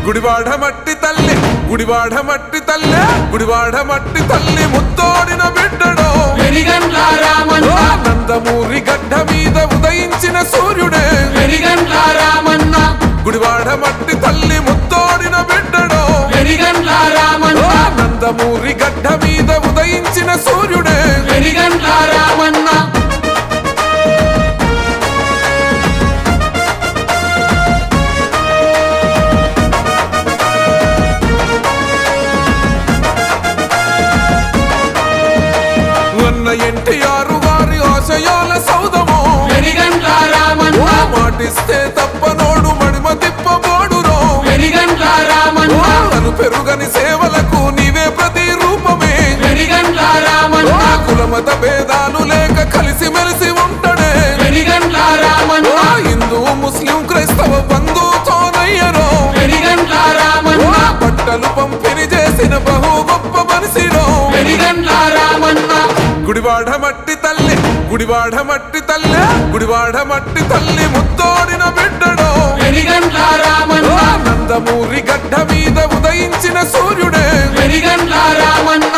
గుడివాడ మట్టి తల్లి గుడివాడ మట్టి తల్లి గుడివాడ మట్టి తల్లి ముత్తోడిన బిడ్డడో వెలిగండ్ల రామన్న నందమూరి గడ్డ మీద ఉదయించిన సూర్యుడే వెలిగండ్ల రామన్న గుడివాడ మట్టి తల్లి ముత్తోడిన బిడ్డడో వెలిగండ్ల రామన్న నందమూరి గడ్డ మీద ఉదయించిన సూర్యుడే వెలిగండ్ల రామన్న ఎన్టీఆర్ వారి ఆశయాల సౌదమో వెలిగండ్ల రామన్న మాటిస్తే తప్పనోడు మడిమ తిప్పబోడురో వెలిగండ్ల రామన్న అను పెరుగని సేవలకు నీవే ప్రతి రూపమే వెలిగండ్ల రామన్న కులమత భేదాలు లేక కలిసి మెలిసి ఉంటడే వెలిగండ్ల రామన్న హిందూ ముస్లిం క్రైస్తవ బంధుతోనయ్యరో వెలిగండ్ల రామన్న బట్టలు పంపిణీ చేసిన బహు గొప్ప మనిషిరో వెలిగండ్ల రామన్న గుడివాడ మట్టి తల్లి గుడివాడ మట్టి తల్లి గుడివాడ మట్టి తల్లి ముత్తోడిన బిడ్డడో వెలిగండ్ల రామన్న నందమూరి గడ్డ మీద ఉదయించిన సూర్యుడే వెలిగండ్ల రామన్న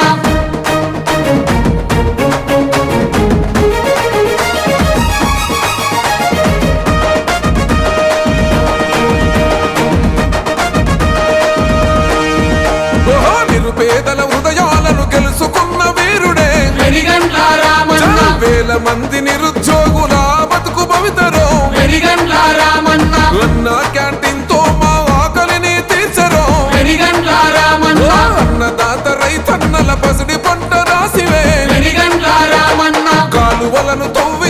నిరుపేదల హృదయాలను గెలుచుకున్న వీరుడే వెలిగండ్ల రామన్న వేల మంది నిరుద్యోగుల బతుకు భవితరో వెలిగండ్ల రామన్న అన్న క్యాంటీన్ తో మా ఆకలిని తీర్చరో వెలిగండ్ల రామన్న అన్నదాత రైతన్నల పసిడి పంట రాసివే వెలిగండ్ల రామన్న కాలువలను తవ్వి